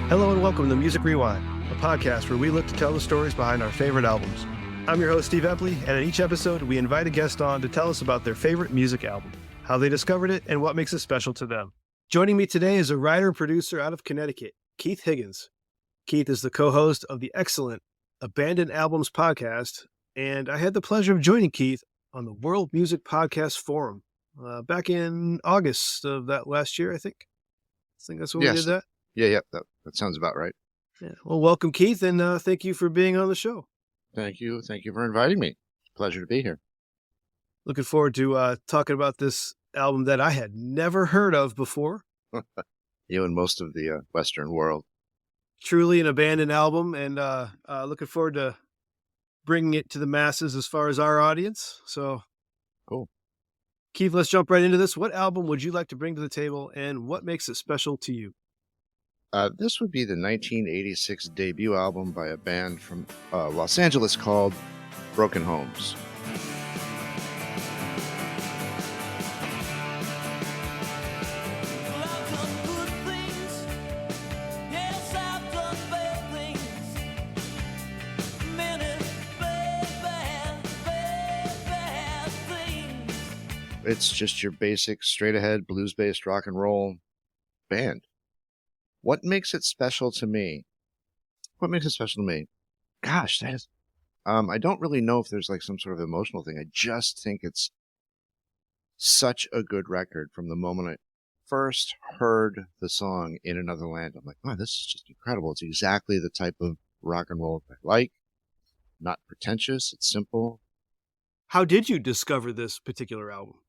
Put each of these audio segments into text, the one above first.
Hello and welcome to Music Rewind, a podcast where we look to tell the stories behind our favorite albums. I'm your host, Steve Epley, and in each episode, we invite a guest on to tell us about their favorite music album, how they discovered it, and what makes it special to them. Joining me today is a writer-producer out of Connecticut, Keith Higgins. Keith is the co-host of the excellent Abandoned Albums podcast, and I had the pleasure of joining Keith on the World Music Podcast Forum back in August of that last year, I think. I think that's when we did that. Yeah, that sounds about right. Yeah. Well, welcome, Keith, and thank you for being on the show. Thank you for inviting me. It's a pleasure to be here. Looking forward to talking about this album that I had never heard of before. You and most of the Western world. Truly an abandoned album, and looking forward to bringing it to the masses as far as our audience. So, cool. Keith, let's jump right into this. What album would you like to bring to the table, and what makes it special to you? This would be the 1986 debut album by a band from Los Angeles called Broken Homes. It's just your basic, straight-ahead, blues-based rock and roll band. What makes it special to me? Gosh, that is... I don't really know if there's like some sort of emotional thing. I just think it's such a good record. From the moment I first heard the song In Another Land, I'm like, wow, this is just incredible. It's exactly the type of rock and roll I like. Not pretentious. It's simple. How did you discover this particular album?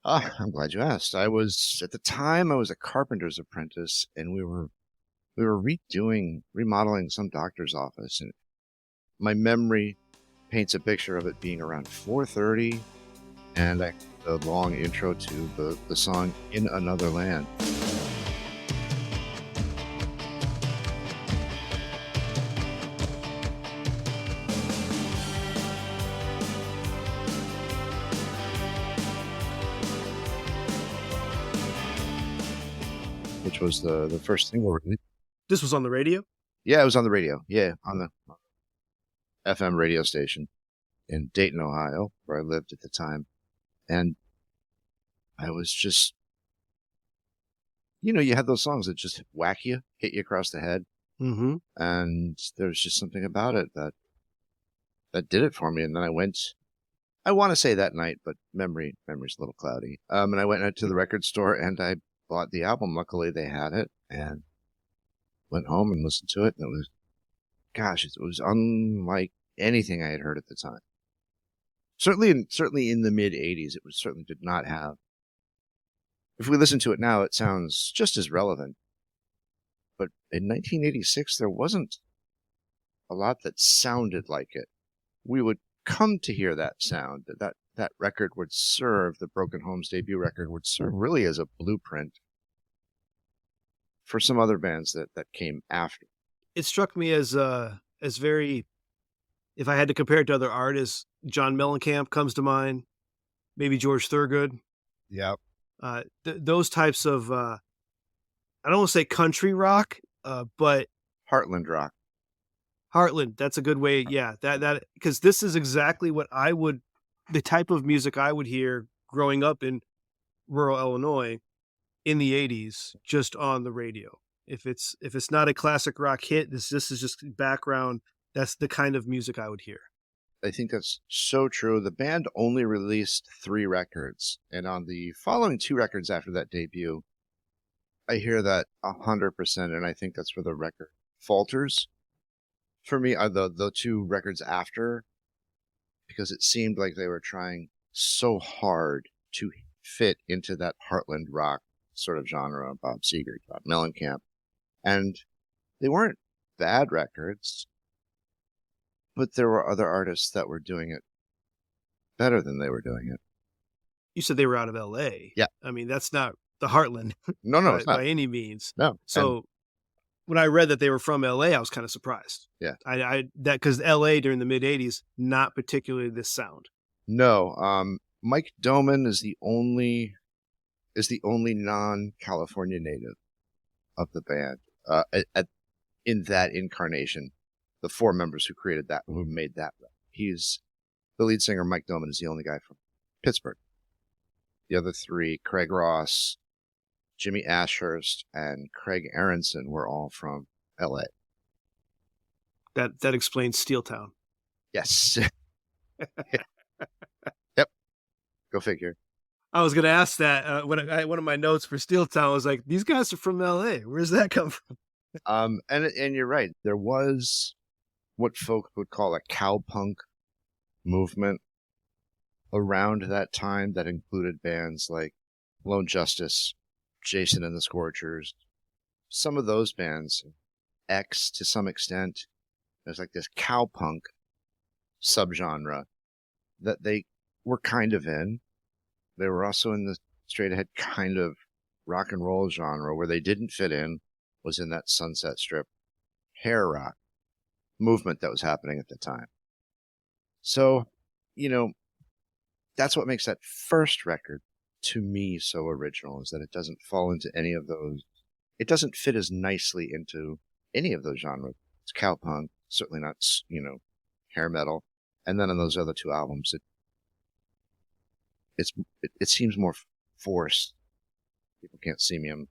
I'm glad you asked. At the time, I was a carpenter's apprentice, and we were remodeling some doctor's office, and my memory paints a picture of it being around 4:30, and a long intro to the song In Another Land. Which was the first single release. This was on the radio? Yeah, it was on the radio. Yeah, on the FM radio station in Dayton, Ohio, where I lived at the time. And I was just, you had those songs that just whack you, hit you across the head. Mm-hmm. And there was just something about it that did it for me. And then I want to say that night, but memory's a little cloudy. And I went out to the record store and I bought the album. Luckily, they had it, and went home and listened to it. And it was unlike anything I had heard at the time. Certainly in the mid '80s, it certainly did not have. If we listen to it now, it sounds just as relevant. But in 1986, there wasn't a lot that sounded like it. We would come to hear that sound. That record would serve, the Broken Homes debut record would serve really as a blueprint for some other bands that came after. It struck me as very, if I had to compare it to other artists, John Mellencamp comes to mind, maybe George Thorogood. Yeah. Those types of, I don't want to say country rock, but Heartland rock. Heartland, that's a good way. Yeah, that because this is exactly what the type of music I would hear growing up in rural Illinois in the 80s, just on the radio. If it's not a classic rock hit, this is just background. That's the kind of music I would hear. I think that's so true. The band only released 3 records, and on the following 2 records after that debut, I hear that 100%, and I think that's where the record falters. For me, are the 2 records after, because it seemed like they were trying so hard to fit into that Heartland rock sort of genre, Bob Seger, Bob Mellencamp. And they weren't bad records, but there were other artists that were doing it better than they were doing it. You said they were out of L.A. Yeah. I mean, that's not the Heartland. No, it's not. By any means. No. So when I read that they were from L.A., I was kind of surprised. Yeah. Because L.A. during the mid-'80s, not particularly this sound. No. Mike Doman is the only non-California native of the band. in that incarnation. The 4 members who created that, who made that. He's the lead singer. Mike Doman is the only guy from Pittsburgh. The other 3, Craig Ross, Jimmy Ashhurst, and Craig Aaronson, were all from L.A. That explains Steel Town. Yes. Yep. Go figure. I was going to ask that when one of my notes for Steel Town was like, these guys are from L.A. Where's that come from? And you're right. There was what folk would call a cowpunk movement around that time that included bands like Lone Justice, Jason and the Scorchers, some of those bands, X to some extent. There's like this cowpunk subgenre that they were kind of in. They were also in the straight ahead kind of rock and roll genre. Where they didn't fit in was in that Sunset Strip hair rock movement that was happening at the time. So, that's what makes that first record to me so original, is that it doesn't fall into any of those. It doesn't fit as nicely into any of those genres. It's cowpunk, certainly not, hair metal. And then on those other 2 albums, it seems more forced. People can't see me. I'm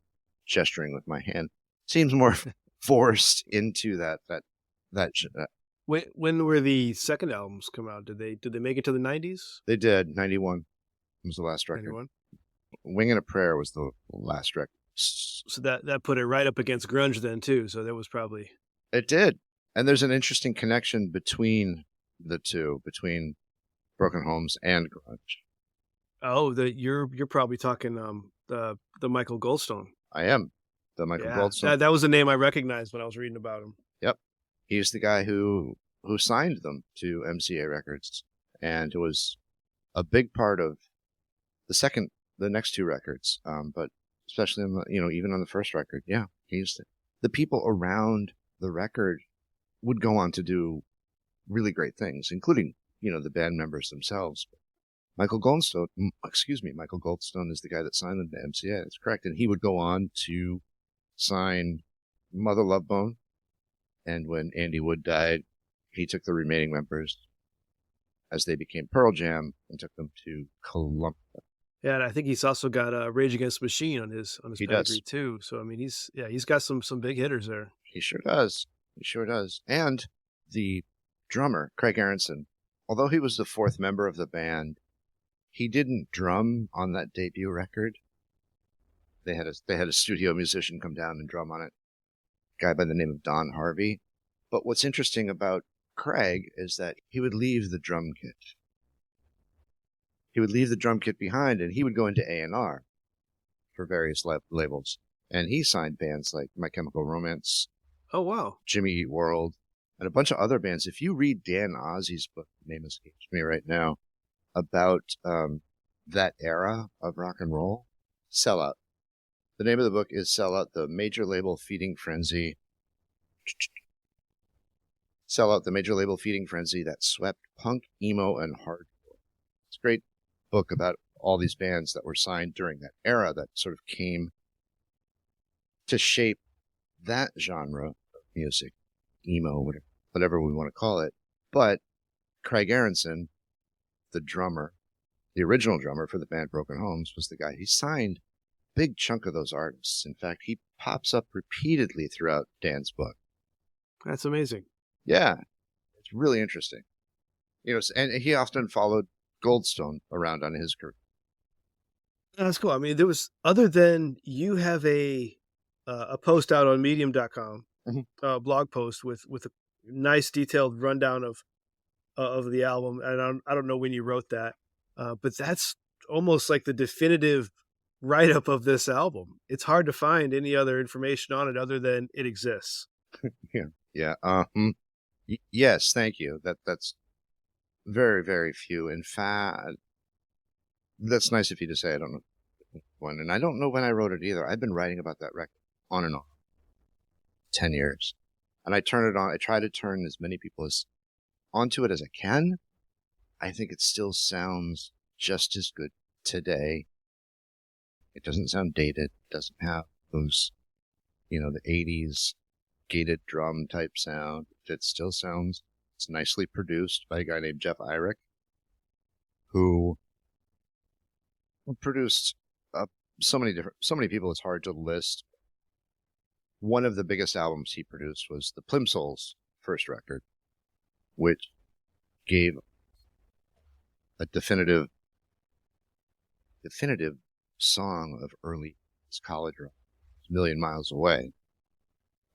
gesturing with my hand. It seems more forced into that. When were the second albums come out? Did they make it to the 90s? They did. 91 was the last record. 91? Wing and a Prayer was the last record. So that put it right up against grunge then too. So that was probably. It did. And there's an interesting connection between the two, between Broken Homes and grunge. Oh, you're probably talking the Michael Goldstone. I am. The Michael Goldstone. That was a name I recognized when I was reading about him. Yep. He's the guy who signed them to MCA Records, and it was a big part of the next 2 records. But especially in even on the first record, he's the people around the record would go on to do really great things, including the band members themselves. Michael Goldstone is the guy that signed them to MCA. That's correct, and he would go on to sign Mother Love Bone. And when Andy Wood died, he took the remaining members as they became Pearl Jam and took them to Columbia. Yeah, and I think he's also got Rage Against the Machine on his pedigree too. So I mean, he's got some big hitters there. He sure does. And the drummer, Craig Aaronson, although he was the 4th member of the band, he didn't drum on that debut record. They had a studio musician come down and drum on it, a guy by the name of Don Harvey. But what's interesting about Craig is that he would leave the drum kit. He would leave the drum kit behind, and he would go into A&R for various labels. And he signed bands like My Chemical Romance. Oh, wow. Jimmy Eat World, and a bunch of other bands. If you read Dan Ozzi's book, the name escapes me right now, about that era of rock and roll, Sellout. The name of the book is Sellout, the Major Label Feeding Frenzy. Sellout, the Major Label Feeding Frenzy that swept punk, emo, and hardcore. It's a great book about all these bands that were signed during that era that sort of came to shape that genre of music, emo, whatever we want to call it. But Craig Aaronson, the drummer, the original drummer for the band Broken Homes, was the guy. He signed a big chunk of those artists. In fact, he pops up repeatedly throughout Dan's book. That's amazing. Yeah, it's really interesting. And he often followed Goldstone around on his career. That's cool. I mean, there was, other than you have a post out on medium.com, blog post with a nice detailed rundown of the album. And I don't know when you wrote that, but that's almost like the definitive write-up of this album. It's hard to find any other information on it other than it exists. Yeah. Yes, thank you. That's very, very few. In fact, that's nice of you to say. I don't know when, and I don't know when I wrote it either. I've been writing about that record on and off 10 years, and I turn it on. I try to turn as many people onto it as I can. I think it still sounds just as good today. It doesn't sound dated. It doesn't have those, the 80s gated drum type sound. It still sounds, it's nicely produced by a guy named Jeff Irick, who produced so many people it's hard to list. One of the biggest albums he produced was the Plimsolls' first record, which gave a definitive song of early college rock, A Million Miles Away.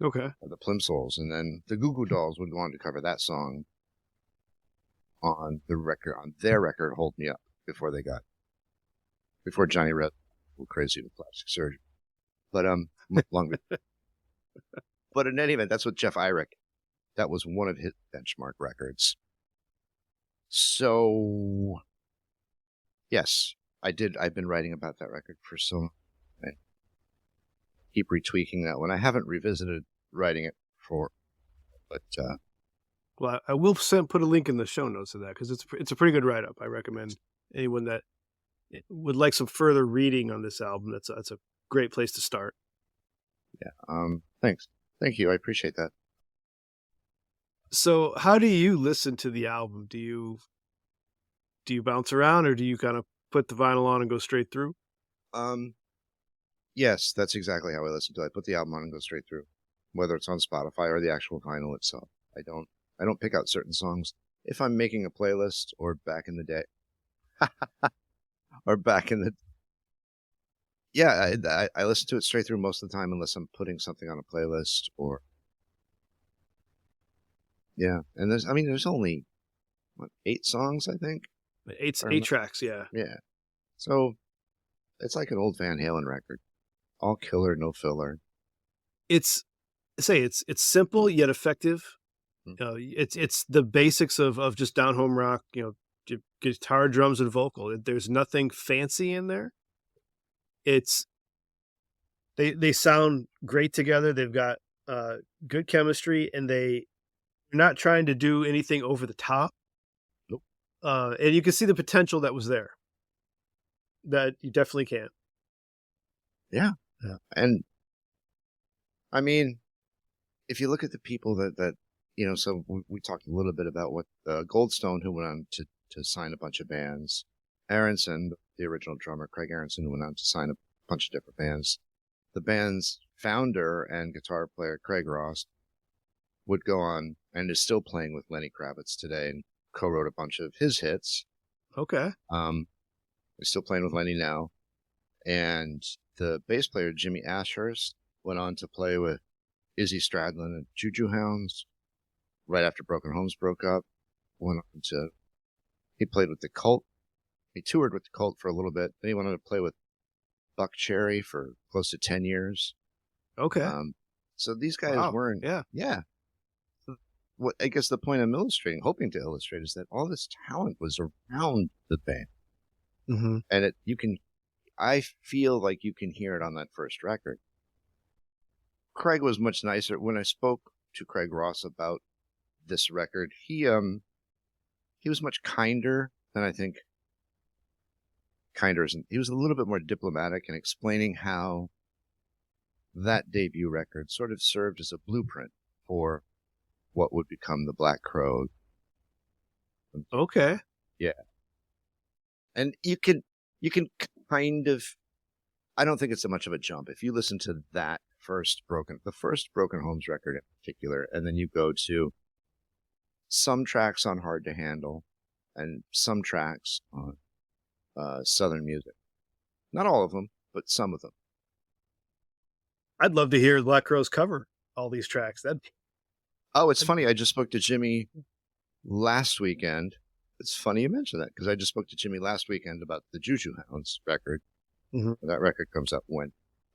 Okay. The Plimsolls, and then the Goo Goo Dolls would go on to cover that song on their record, Hold Me Up, before Johnny Red went crazy with plastic surgery. But long but in any event, that's what Jeff Irick. That was one of his benchmark records. So yes, I've been writing about that record for so long. I keep retweaking that one. I haven't revisited writing it for, but well, I will put a link in the show notes of that because it's a pretty good write up. I recommend anyone that would like some further reading on this album. That's a great place to start. Yeah. Thanks. Thank you. I appreciate that. So, how do you listen to the album? Do you bounce around, or do you kind of put the vinyl on and go straight through? Yes, that's exactly how I listen to it. I put the album on and go straight through, whether it's on Spotify or the actual vinyl itself. I don't pick out certain songs. If I'm making a playlist or back in the day, yeah, I listen to it straight through most of the time, unless I'm putting something on a playlist or, yeah. And there's only, 8 songs, I think. Eight tracks, yeah. Yeah. So it's like an old Van Halen record. All killer, no filler. It's simple yet effective. It's the basics of just down home rock, guitar, drums, and vocal. There's nothing fancy in there. They sound great together. They've got good chemistry, and they're not trying to do anything over the top. Nope. And you can see the potential that was there. That you definitely can. Yeah. And I mean, if you look at the people that so we talked a little bit about what Goldstone, who went on to sign a bunch of bands, Aaronson, the original drummer, Craig Aaronson, who went on to sign a bunch of different bands. The band's founder and guitar player, Craig Ross, would go on and is still playing with Lenny Kravitz today and co-wrote a bunch of his hits. Okay. He's still playing with Lenny now. And the bass player, Jimmy Ashhurst, went on to play with Izzy Stradlin and Juju Hounds right after Broken Homes broke up. He played with the Cult. He toured with the Cult for a little bit. Then he went on to play with Buck Cherry for close to 10 years. Okay. So these guys weren't. Yeah. What I guess the point I'm hoping to illustrate, is that all this talent was around the band. Mm-hmm. And I feel like you can hear it on that first record. Craig was much nicer. When I spoke to Kregg Ross about this record, he was much kinder than I think. Kinder isn't. He was a little bit more diplomatic in explaining how that debut record sort of served as a blueprint for what would become the Black Crow. Okay. Yeah. And you can kind of, I don't think it's so much of a jump. If you listen to the first Broken Homes record in particular, and then you go to some tracks on Hard to Handle and some tracks on Southern Music. Not all of them, but some of them. I'd love to hear Black Crowes cover all these tracks. It's funny. I just spoke to Jimmy last weekend. It's funny you mentioned that, because I just spoke to Jimmy last weekend about the Juju Hounds record. Mm-hmm. That record comes out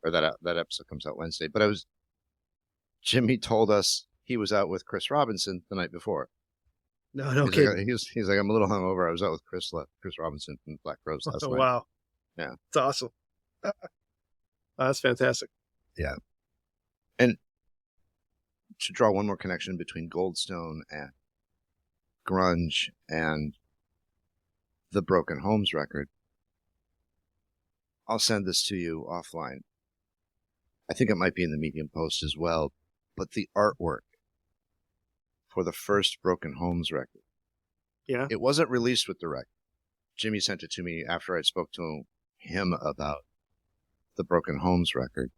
that episode comes out Wednesday. But Jimmy told us he was out with Chris Robinson the night before. No kidding. Like, he's like, I'm a little hungover. I was out with Chris Robinson from Black Crowes last night. Wow. Yeah. It's awesome. That's fantastic. Yeah. And to draw one more connection between Goldstone and grunge and the Broken Homes record, I'll send this to you offline. I think it might be in the Medium Post as well, but the artwork for the first Broken Homes record. Yeah. It wasn't released with the record. Jimmy sent it to me after I spoke to him about the Broken Homes record.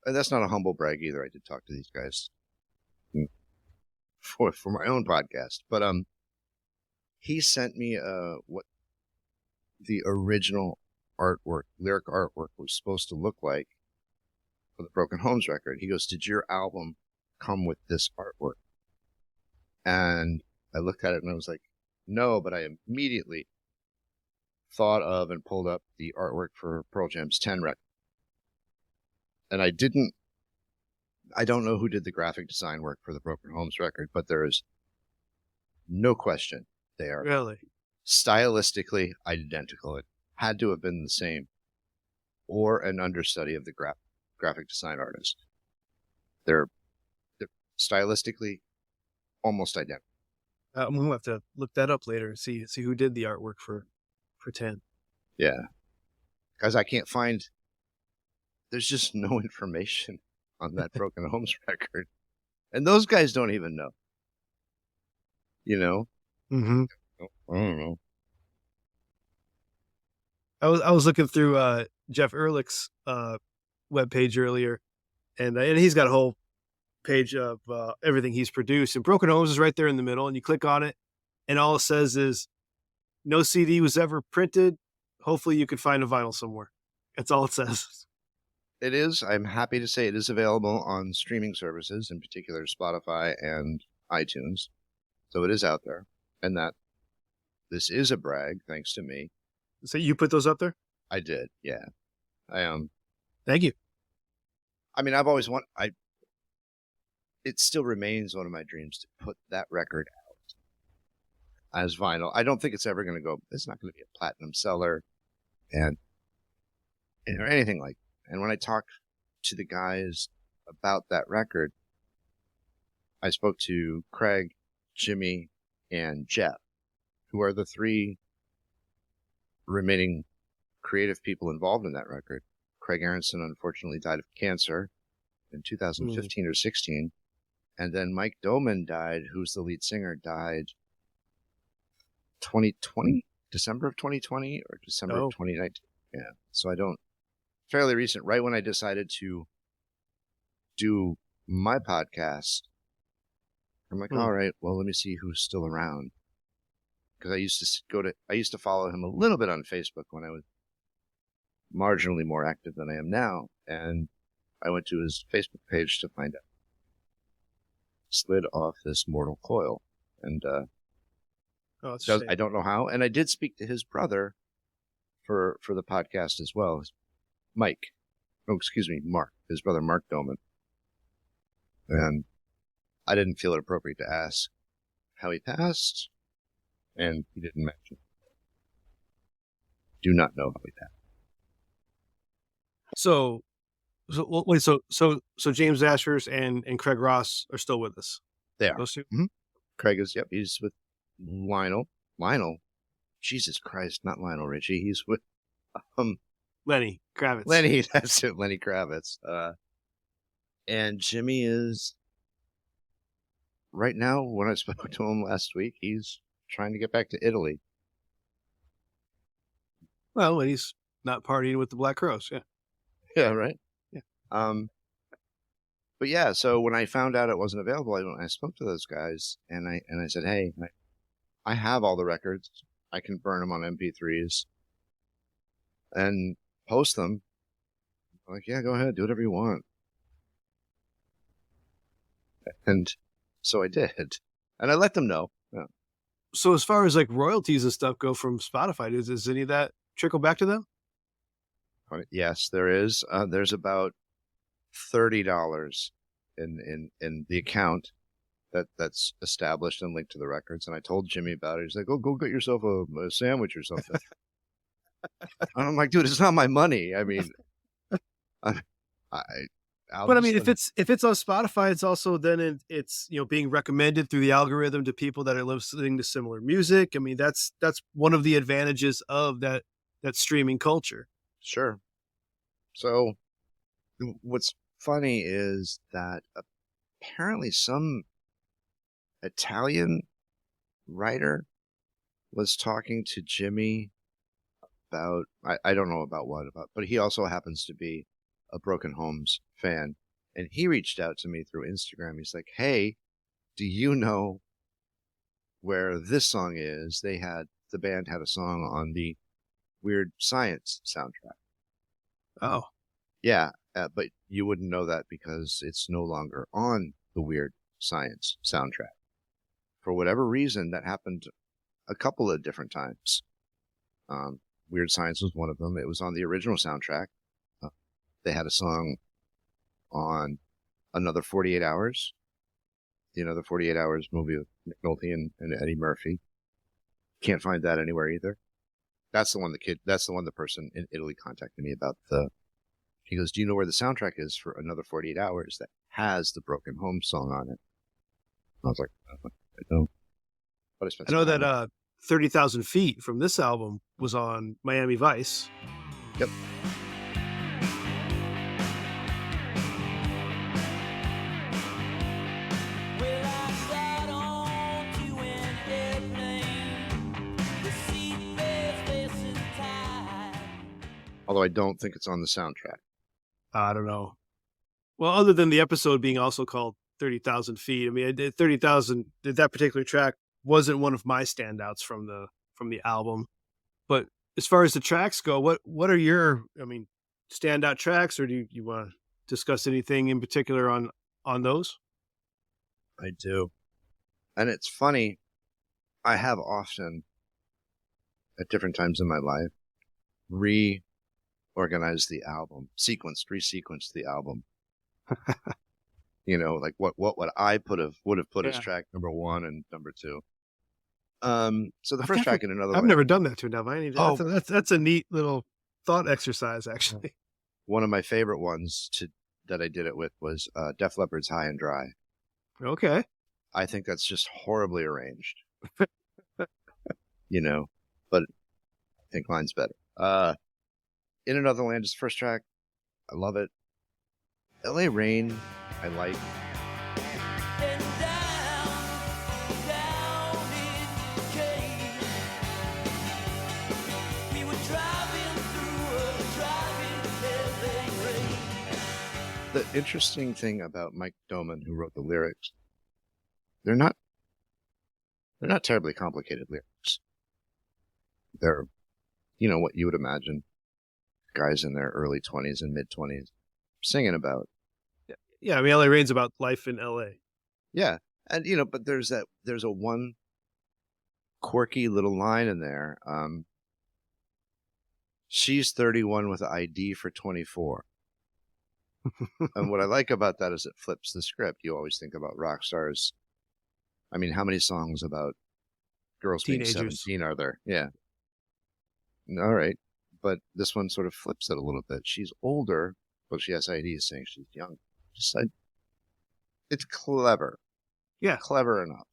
And that's not a humble brag either. I did talk to these guys for my own podcast. But he sent me what the original artwork, lyric artwork, was supposed to look like for the Broken Homes record. He goes, "Did your album come with this artwork?" And I looked at it and I was like, "No," but I immediately thought of and pulled up the artwork for Pearl Jam's 10 record. And I don't know who did the graphic design work for the Broken Homes record, but there is no question they are Really stylistically identical. It had to have been the same or an understudy of the graphic design artist. They're stylistically almost identical. I'm gonna have to look that up later and see who did the artwork for 10. Yeah, because I can't find. There's just no information on that Broken Homes record, and those guys don't even know. You know. Mm-hmm. I don't know. I was looking through Jeff Ehrlich's webpage earlier, and he's got a whole page of everything he's produced. And Broken Homes is right there in the middle, and you click on it, and all it says is, "No CD was ever printed. Hopefully you can find a vinyl somewhere." That's all it says. It is. I'm happy to say it is available on streaming services, in particular Spotify and iTunes. So it is out there, and that this is a brag, thanks to me. So you put those up there? I did, yeah. I Thank you. I mean, I've always it still remains one of my dreams to put that record out as vinyl. I don't think it's ever going to go. It's not going to be a platinum seller, and or anything like. And when I talked to the guys about that record, I spoke to Craig, Jimmy, and Jeff, who are the three remaining creative people involved in that record. Craig Aaronson unfortunately died of cancer in 2015 or 16. And then Mike Doman died, who's the lead singer, died 2020, December of 2020 or December of 2019. Yeah. So fairly recent, right when I decided to do my podcast, I'm like, all right, well, let me see who's still around. Because I used to follow him a little bit on Facebook when I was marginally more active than I am now. And I went to his Facebook page to find out. Slid off this mortal coil. And I don't know how. And I did speak to his brother for the podcast as well. Mark. His brother, Mark Doman. And I didn't feel it appropriate to ask how he passed. And he didn't mention. Do not know how he passed. So James Ashhurst and Kregg Ross are still with us. They are. Those two? Mm-hmm. Craig is, he's with Lionel. Jesus Christ, not Lionel Richie. He's with Lenny Kravitz. That's it, Lenny Kravitz. And Jimmy is, right now, when I spoke to him last week, he's trying to get back to Italy. Well, when he's not partying with the Black Crows, yeah. Yeah, right? Yeah. But yeah, so when I found out it wasn't available, I spoke to those guys, and I said, hey, I have all the records. I can burn them on MP3s and post them. I'm like, yeah, go ahead, do whatever you want. And so I did. And I let them know. Yeah. So as far as like royalties and stuff go from Spotify, does any of that trickle back to them? Yes, there is. There's about $30 in the account that's established and linked to the records. And I told Jimmy about it. He's like, "Oh, go get yourself a sandwich or something." And I'm like, "Dude, it's not my money. I mean, but I mean, if it's on Spotify, it's also then it's being recommended through the algorithm to people that are listening to similar music. I mean, that's one of the advantages of that streaming culture. Sure. So what's funny is that apparently some Italian writer was talking to Jimmy about, I don't know about what, but he also happens to be a Broken Homes fan. And he reached out to me through Instagram. He's like, hey, do you know where this song is? The band had a song on the Weird Science soundtrack. Oh. Yeah, but you wouldn't know that because it's no longer on the Weird Science soundtrack. For whatever reason, that happened a couple of different times. Weird Science was one of them. It was on the original soundtrack. They had a song on Another 48 Hours, the Another 48 Hours movie with Nick Nolte and Eddie Murphy. Can't find that anywhere either. That's the one the person in Italy contacted me about. He goes, do you know where the soundtrack is for Another 48 Hours that has the Broken Home song on it? I was like, I don't. But I know that 30,000 Feet from this album was on Miami Vice. Yep. Although I don't think it's on the soundtrack. I don't know. Well, other than the episode being also called 30,000 Feet, I mean, 30,000, that particular track wasn't one of my standouts from the album. But as far as the tracks go, what are your, standout tracks, or do you want to discuss anything in particular on those? I do. And it's funny, I have often, at different times in my life, reorganized the album, resequenced the album. Like what would I would have put as track number 1 and number 2. So the first track in Another Way. I've never done that to enough. That's a neat little thought exercise, actually. One of my favorite ones that I did it with was Def Leppard's High and Dry. Okay. I think that's just horribly arranged. But I think mine's better. In Another Land is the first track. I love it. LA Rain, I like. The interesting thing about Mike Doman, who wrote the lyrics, they're not terribly complicated lyrics. They're, what you would imagine guys in their early 20s and mid 20s singing about. Yeah, LA Rain's about life in LA. Yeah. And but there's a one quirky little line in there. She's 31 with an ID for 24. And what I like about that is it flips the script. You always think about rock stars. How many songs about girls Teenagers. being 17 are there? Yeah. All right. But this one sort of flips it a little bit. She's older, but she has IDs saying she's young. It's clever. Yeah. Clever enough.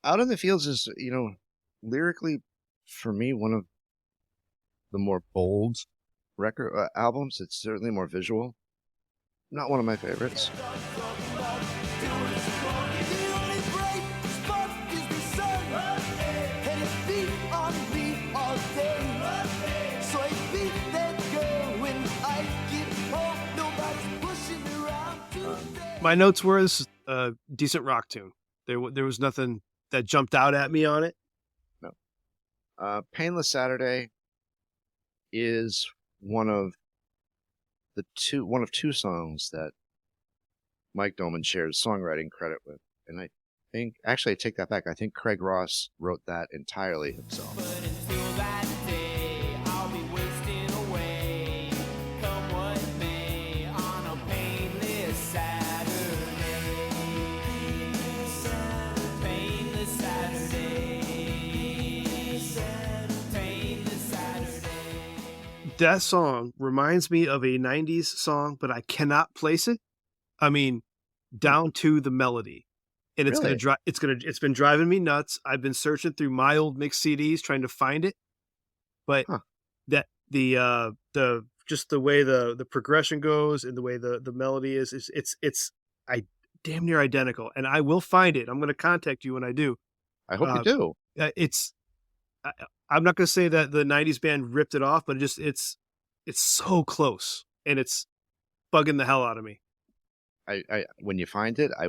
Out in the Fields is, lyrically, for me, one of the more bold record albums. It's certainly more visual. Not one of my favorites. My notes were this a decent rock tune. There was nothing that jumped out at me on it. No. Painless Saturday is one of two songs that Mike Doman shares songwriting credit with. And I think, actually I take that back. I think Craig Ross wrote that entirely himself. That song reminds me of a 90s song, but I cannot place it. Down to the melody. And it's Really? It's been driving me nuts. I've been searching through my old mix CDs trying to find it. But that the just the way the progression goes and the way the melody is it's I damn near identical. And I will find it. I'm going to contact you when I do. I hope you do. It's I, I'm not going to say that the '90s band ripped it off, but it's so close, and it's bugging the hell out of me. I when you find it, I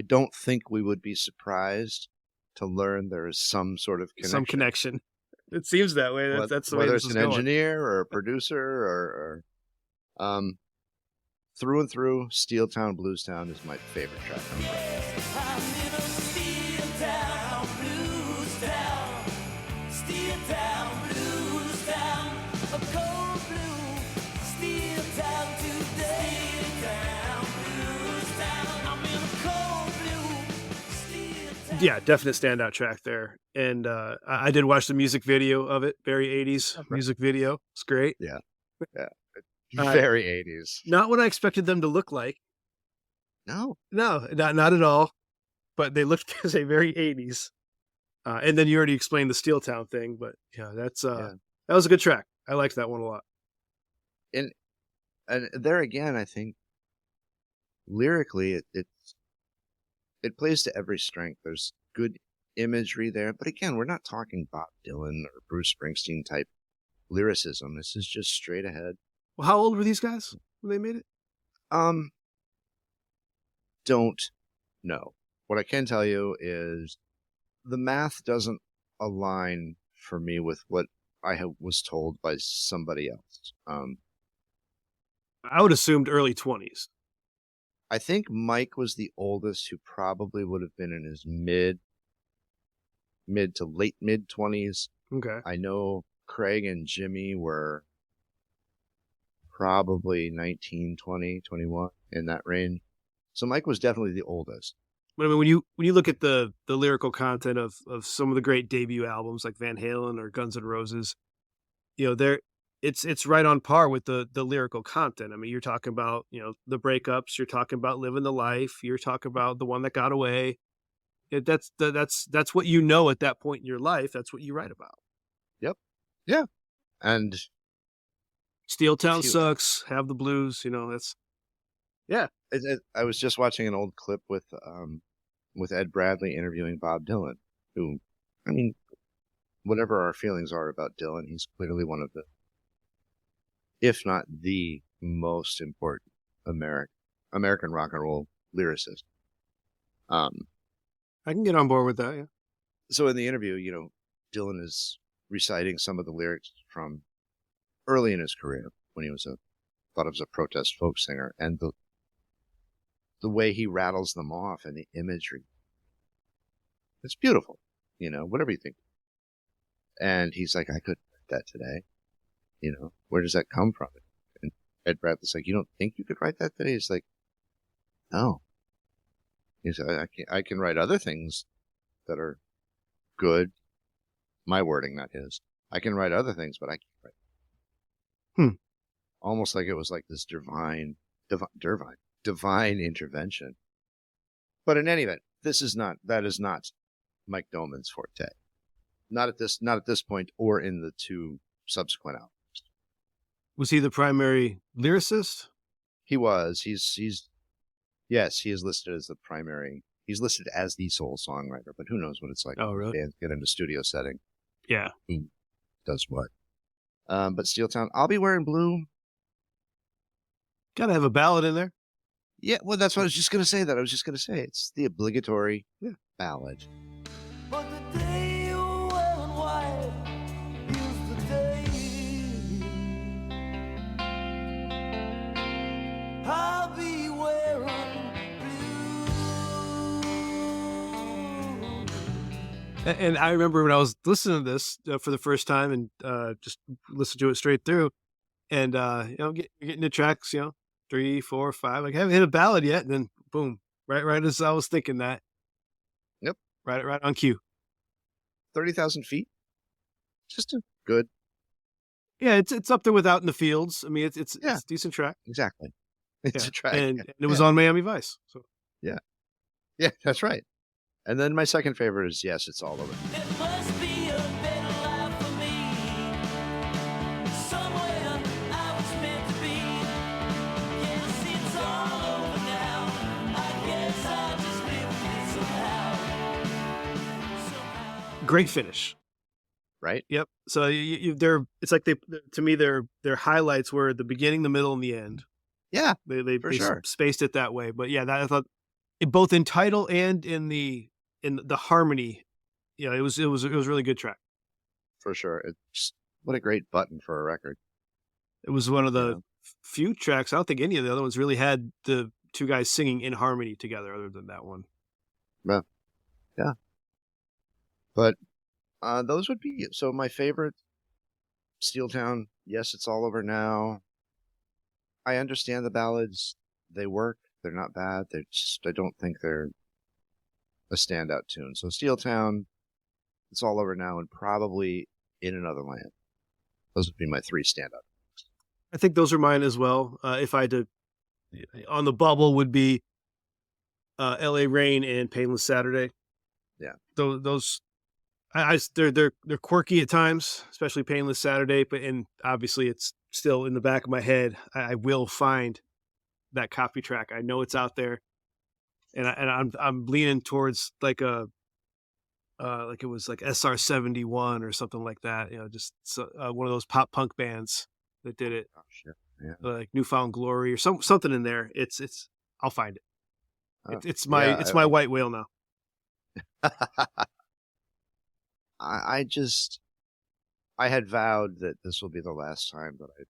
don't think we would be surprised to learn there is some sort of connection. Some connection. It seems that way. That's the way whether this it's is an going. engineer or a producer or through and through, Steel Town Blues Town is my favorite track on the record. Yeah, definite standout track there. And I did watch the music video of it. Very 80s music video. It's great. Yeah. Very 80s. Not what I expected them to look like. No, not at all. But they looked as a very 80s. And then you already explained the Steel Town thing, but yeah, that was a good track. I liked that one a lot. And there again, I think lyrically it plays to every strength. There's good imagery there, but again, we're not talking Bob Dylan or Bruce Springsteen type lyricism. This is just straight ahead. Well, how old were these guys when they made it? Don't know. What I can tell you is the math doesn't align for me with what I was told by somebody else. I would assumed early 20s. I think Mike was the oldest, who probably would have been in his mid to late mid 20s. Okay. I know Craig and Jimmy were probably 19, 20, 21 in that range. So Mike was definitely the oldest. But I mean, when you look at the lyrical content of some of the great debut albums like Van Halen or Guns N' Roses, it's right on par with the lyrical content. I mean, you're talking about, the breakups, you're talking about living the life, you're talking about the one that got away. That's what at that point in your life. That's what you write about. Yep. Yeah. And Steel Town sucks. Have the blues. That's yeah. I was just watching an old clip with Ed Bradley interviewing Bob Dylan, who, I mean, whatever our feelings are about Dylan, he's clearly one of the, if not the most important American rock and roll lyricist. I can get on board with that. Yeah. So in the interview, Dylan is reciting some of the lyrics from early in his career when he thought of as a protest folk singer, and the way he rattles them off and the imagery. It's beautiful, whatever you think. And he's like, I couldn't write that today. Where does that come from? And Ed Bradley's like, you don't think you could write that today? He's like, no. He's like, I can write other things that are good. My wording, not his. I can write other things, but I can't write. Almost like it was like this divine intervention. But in any event, that is not Mike Doman's forte. Not at this point, or in the two subsequent albums. Was he the primary lyricist? He was. Yes, he is listed as the primary. He's listed as the sole songwriter, but who knows what it's like. Oh, really? Bands get into studio setting. Yeah. Who does what? But Steel Town, I'll Be Wearing Blue. Gotta have a ballad in there. Yeah, well, that's what I was just going to say. It's the obligatory ballad. But the day you went white is the day I'll be wearing blue. And I remember when I was listening to this for the first time and just listened to it straight through, and getting the tracks, 3, 4, 5. Like, I haven't hit a ballad yet, and then boom, right as I was thinking that. Yep. Right on cue. 30,000 feet. Just a good. Yeah, it's up there with Out in the Fields. I mean, it's a decent track. Exactly. It's a track. And it was on Miami Vice. So yeah, that's right. And then my second favorite is Yes, It's All Over. It must be a better life for me somewhere great finish. right? Yep. So it's like to me, their highlights were the beginning, the middle, and the end. Yeah, They for sure. spaced it that way. But yeah, that I thought both in title and in the harmony, it was a really good track. For sure. It's what a great button for a record. It was one of You the know? few tracks. I don't think any of the other ones really had the two guys singing in harmony together, other than that one. Yeah. Yeah. But those would be so my favorite. Steel Town, yes, it's all over now. I understand the ballads. They work. They're not bad. I don't think they're a standout tune. So Steel Town, it's all over now, and probably In Another Land. Those would be my three standout. I think those are mine as well. If I had to, on the bubble would be L.A. Rain and Painless Saturday. Yeah. Those they're quirky at times, especially Painless Saturday, and obviously it's still in the back of my head. I will find that copy track. I know it's out there, and I'm leaning towards like it was like SR-71 or something like that. Just one of those pop punk bands that did it. Oh, sure. Yeah. Like Newfound Glory or something in there. It's I'll find it. Oh, It's my white whale now. I had vowed that this will be the last time that I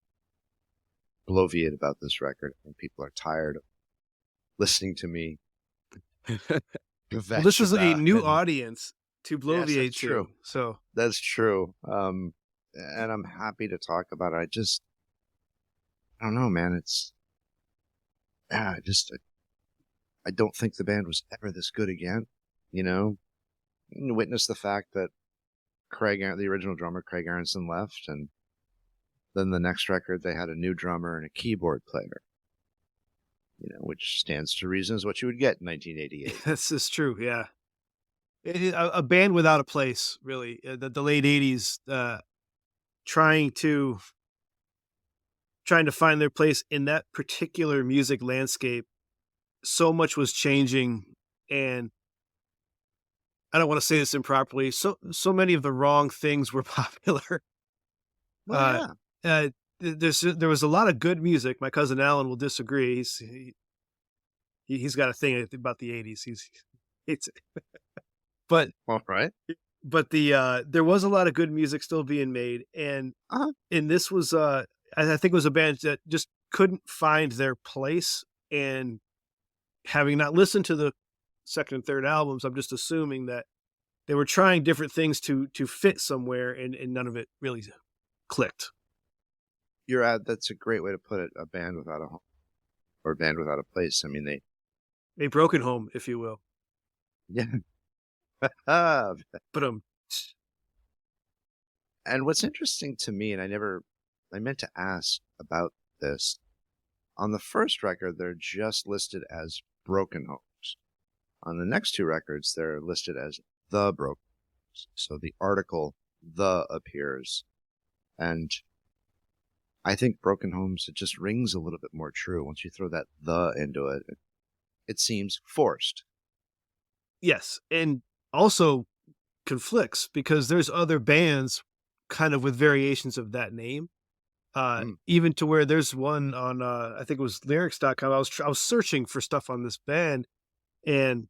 bloviate about this record. I think people are tired of listening to me. Well, this is a new audience to bloviate to. True. So that's true. And I'm happy to talk about it. I don't know, man. I don't think the band was ever this good again. Witness the fact that the original drummer, Craig Aaronson, left, and then the next record they had a new drummer and a keyboard player. Which stands to reason is what you would get in 1988. this is true. Yeah, a band without a place, really. The late '80s, trying to find their place in that particular music landscape. So much was changing, and I don't want to say this improperly. So many of the wrong things were popular. Well, There was a lot of good music. My cousin Alan will disagree. He's got a thing about the '80s. But all right. But there was a lot of good music still being made, and this was I think it was a band that just couldn't find their place. And having not listened to the second and third albums, I'm just assuming that they were trying different things to fit somewhere, and none of it really clicked. That's a great way to put it. A band without a home, or a band without a place. I mean, A broken home, if you will. Yeah. But and what's interesting to me, and I meant to ask about this. On the first record, they're just listed as Broken Homes. On the next two records, they're listed as The Broken Homes. So the article "the" appears, and I think Broken Homes, it just rings a little bit more true once you throw that "the" into it. It seems forced. Yes, and also conflicts because there's other bands kind of with variations of that name. Even to where there's one on I think it was lyrics.com. I was searching for stuff on this band, and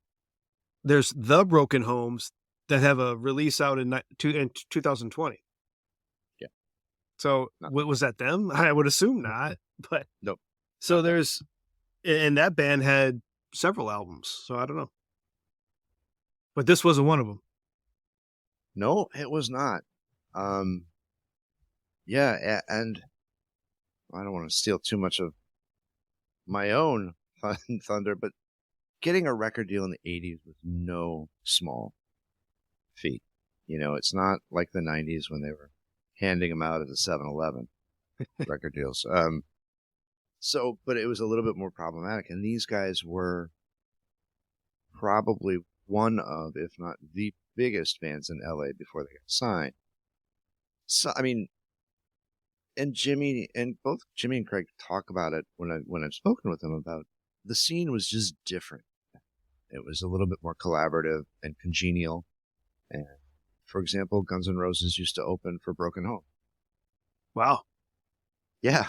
there's The Broken Homes that have a release out in 2020. Yeah. So was that them? I would assume not, but nope. So and that band had several albums, so I don't know. But this wasn't one of them. No, it was not. Yeah, and I don't want to steal too much of my own thunder, but getting a record deal in the 80s was no small feat. It's not like the 90s when they were handing them out at the 7-Eleven record deals. But it was a little bit more problematic, and these guys were probably one of, if not the biggest bands in LA before they got signed. So, I mean, and both Jimmy and Craig talk about it when I've spoken with them about the scene was just different. It was a little bit more collaborative and congenial, and For example, Guns N' Roses used to open for Broken Home. Wow. Yeah.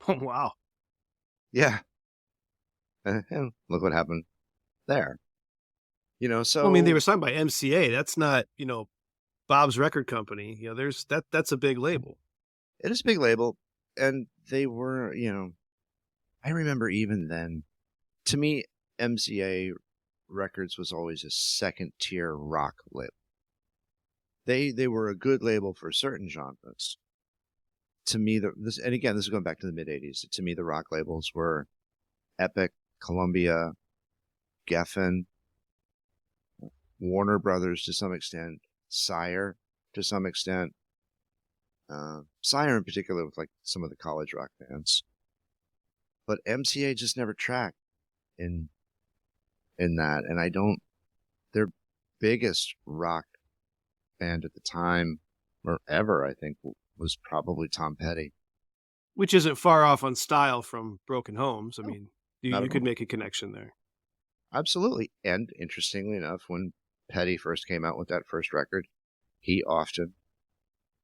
Wow. Yeah. And look what happened there. You know, so Well, I mean, they were signed by MCA. That's not, Bob's record company. That's a big label. it is a big label. And they were, I remember even then, to me, MCA Records was always a second tier rock label. They were a good label for certain genres. To me, this is going back to the mid '80s. To me, the rock labels were Epic, Columbia, Geffen, Warner Brothers to some extent, Sire to some extent. Sire in particular with like some of the college rock bands. But MCA just never tracked in that, and their biggest rock band at the time or ever, I think, was probably Tom Petty. Which isn't far off on style from Broken Homes. I mean, not you at could all. make a connection there. Absolutely. And interestingly enough, when Petty first came out with that first record, he often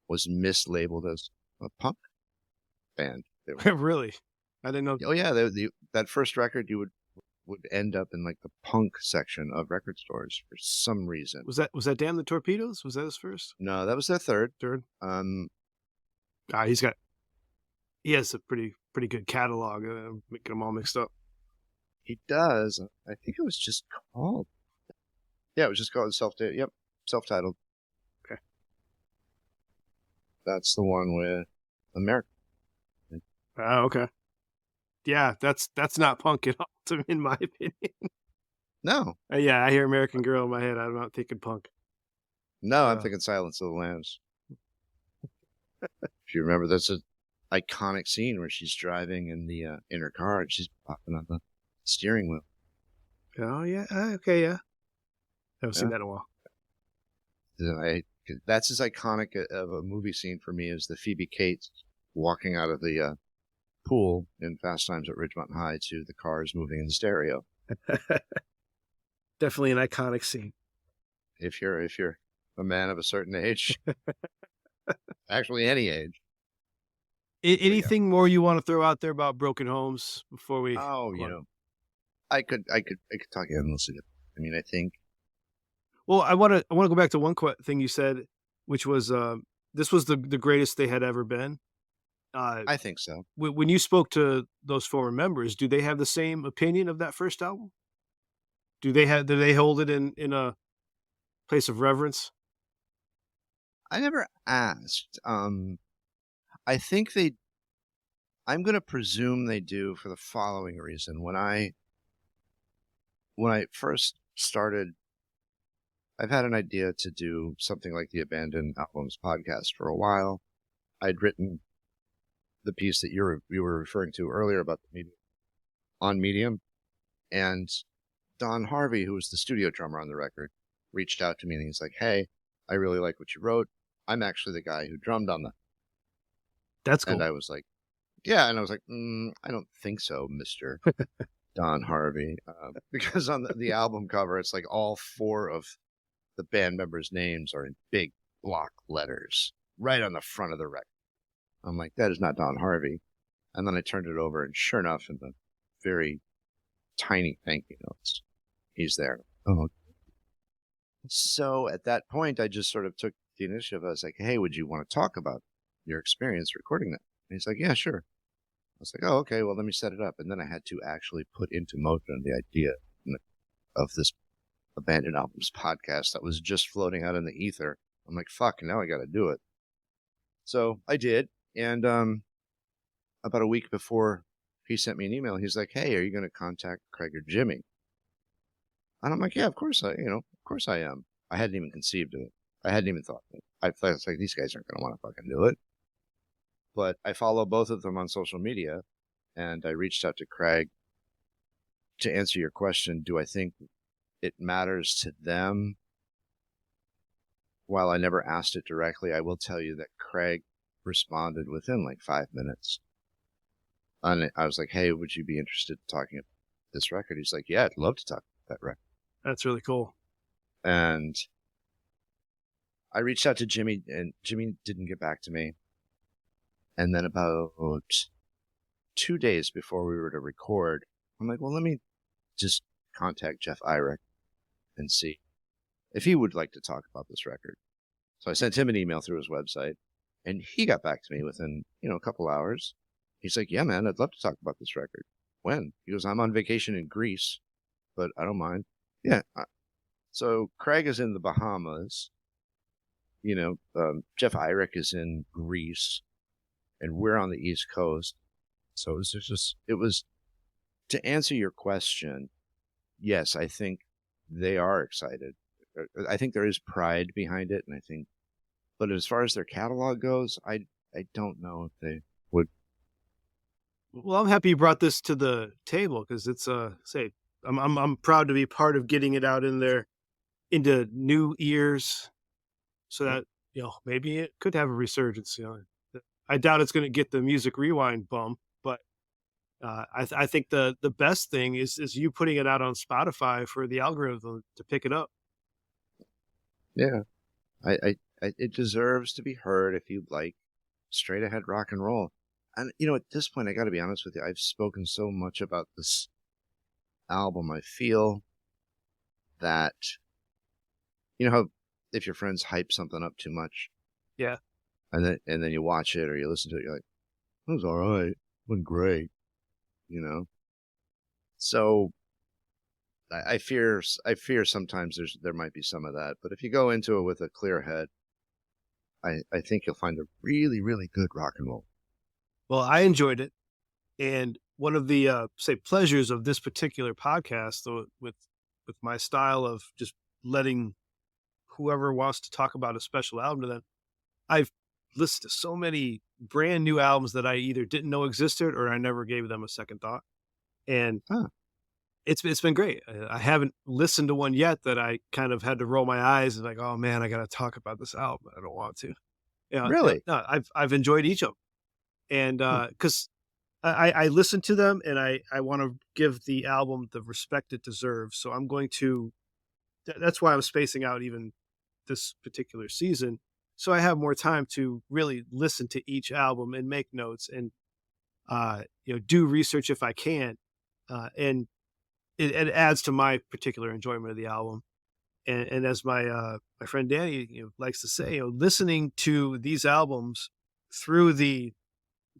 was mislabeled as a punk band. Really? I didn't know. Oh yeah, that first record you would end up in like the punk section of record stores for some reason. Was that Damn the Torpedoes? Was that his first? No, that was their third. Third? Um, He has a pretty good catalog. Making them all mixed up. he does. I think it was just called. Yeah, it was just called self-titled. Okay. That's the one with America. Okay. Yeah, that's not punk at all, in my opinion. No, Yeah, I hear American Girl in my head. I'm not thinking punk. no, I'm Yeah. thinking Silence of the Lambs. If you remember, that's an iconic scene where she's driving in her car and she's popping on the steering wheel. Oh yeah. Okay. Yeah. Haven't seen Yeah. that in a while. That's as iconic of a movie scene for me as the Phoebe Cates walking out of the pool in Fast Times at Ridgemont High to the cars moving in stereo. Definitely an iconic scene. If you're a man of a certain age, actually any age. Anything more you want to throw out there about Broken Homes before we? Oh, go on? I could talk endlessly. I mean, I think. Well, I want to go back to one thing you said, which was this was the greatest they had ever been. I think so. When you spoke to those former members, do they have the same opinion of that first album? Do they hold it in a place of reverence? I never asked. I think I'm going to presume they do for the following reason. When I first started, I've had an idea to do something like the Abandoned Albums podcast for a while. I'd written the piece that you were referring to earlier about the Medium, on Medium, and Don Harvey, who was the studio drummer on the record, reached out to me and he's like, "Hey, I really like what you wrote. I'm actually the guy who drummed on that." That's cool. And I was like, "Yeah," and I was like, "I don't think so, Mr. Don Harvey," because on the album cover, it's like all four of the band members' names are in big block letters right on the front of the record. I'm like, that is not Don Harvey. And then I turned it over, and sure enough, in the very tiny thank you notes, he's there. Oh. So at that point, I just sort of took the initiative. I was like, "Hey, would you want to talk about your experience recording that?" And he's like, "Yeah, sure." I was like, "Oh, okay, well, let me set it up." And then I had to actually put into motion the idea of this Abandoned Albums podcast that was just floating out in the ether. I'm like, fuck, now I got to do it. So I did. And about a week before he sent me an email, he's like, "Hey, are you going to contact Craig or Jimmy?" And I'm like, "Yeah, of course I am." I hadn't even conceived of it. I hadn't even thought of it. I thought, like, these guys aren't going to want to fucking do it. But I follow both of them on social media, and I reached out to Craig to answer your question. Do I think it matters to them? While I never asked it directly, I will tell you that Craig responded within like 5 minutes. And I was like, "Hey, would you be interested in talking about this record?" He's like, "Yeah, I'd love to talk about that record." That's really cool. And I reached out to Jimmy, and Jimmy didn't get back to me. And then about 2 days before we were to record, I'm like, well, let me just contact Jeff Irick and see if he would like to talk about this record. So I sent him an email through his website, and he got back to me within, a couple hours. He's like, yeah, man, I'd love to talk about this record. When? He goes, I'm on vacation in Greece, but I don't mind. Yeah. So Craig is in the Bahamas. Jeff Irick is in Greece, and we're on the East Coast. So it was to answer your question. Yes, I think they are excited. I think there is pride behind it, and but as far as their catalog goes, I don't know if they would. Well, I'm happy you brought this to the table because it's I'm proud to be part of getting it out in there into new ears, so that maybe it could have a resurgence. I doubt it's going to get the Music Rewind bump, but I think the best thing is you putting it out on Spotify for the algorithm to pick it up. Yeah, I it deserves to be heard if you like straight ahead rock and roll. And at this point, I got to be honest with you. I've spoken so much about this album. I feel that how if your friends hype something up too much, yeah, and then you watch it or you listen to it, you're like, it was all right, it wasn't great, So I fear sometimes there might be some of that. But if you go into it with a clear head, I think you'll find a really, really good rock and roll. Well, I enjoyed it, and one of the pleasures of this particular podcast, though, with my style of just letting whoever wants to talk about a special album to them, I've listened to so many brand new albums that I either didn't know existed or I never gave them a second thought, and it's been great. I haven't listened to one yet that I kind of had to roll my eyes and like, oh man, I got to talk about this album. I don't want to. Really? No, I've enjoyed each of them. And because I listen to them and I want to give the album the respect it deserves. So I'm going to, that's why I'm spacing out even this particular season. So I have more time to really listen to each album and make notes and, do research if I can. And it adds to my particular enjoyment of the album. And as my friend Danny likes to say, listening to these albums through the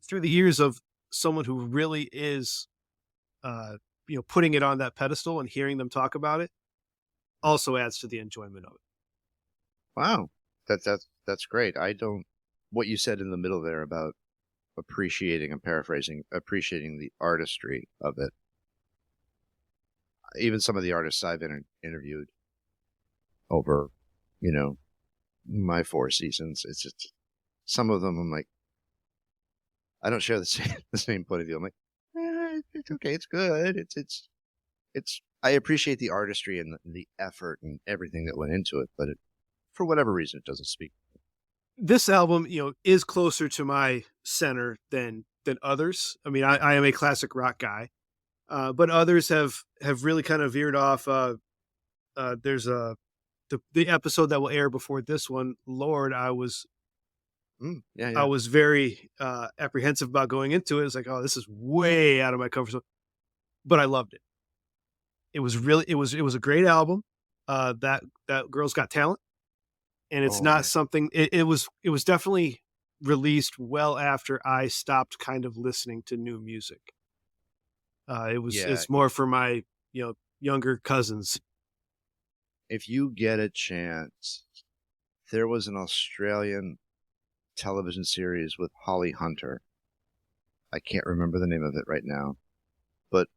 years of someone who really is, putting it on that pedestal and hearing them talk about it also adds to the enjoyment of it. Wow. That's great. What you said in the middle there about appreciating, I'm paraphrasing, appreciating the artistry of it. Even some of the artists I've interviewed over, my 4 seasons, it's just, some of them I'm like, I don't share the same point of view. I'm like, it's okay, it's good. It's. I appreciate the artistry and the effort and everything that went into it, but for whatever reason, it doesn't speak. This album, is closer to my center than others. I mean, I am a classic rock guy, but others have really kind of veered off. There's the episode that will air before this one. Lord, I was very apprehensive about going into it. It's like, oh, this is way out of my comfort zone, but I loved it. It was a great album. That Girl's Got Talent, and it's not something. It was definitely released well after I stopped kind of listening to new music. It's more for my younger cousins. If you get a chance, there was an Australian television series with Holly Hunter. I can't remember the name of it right now, but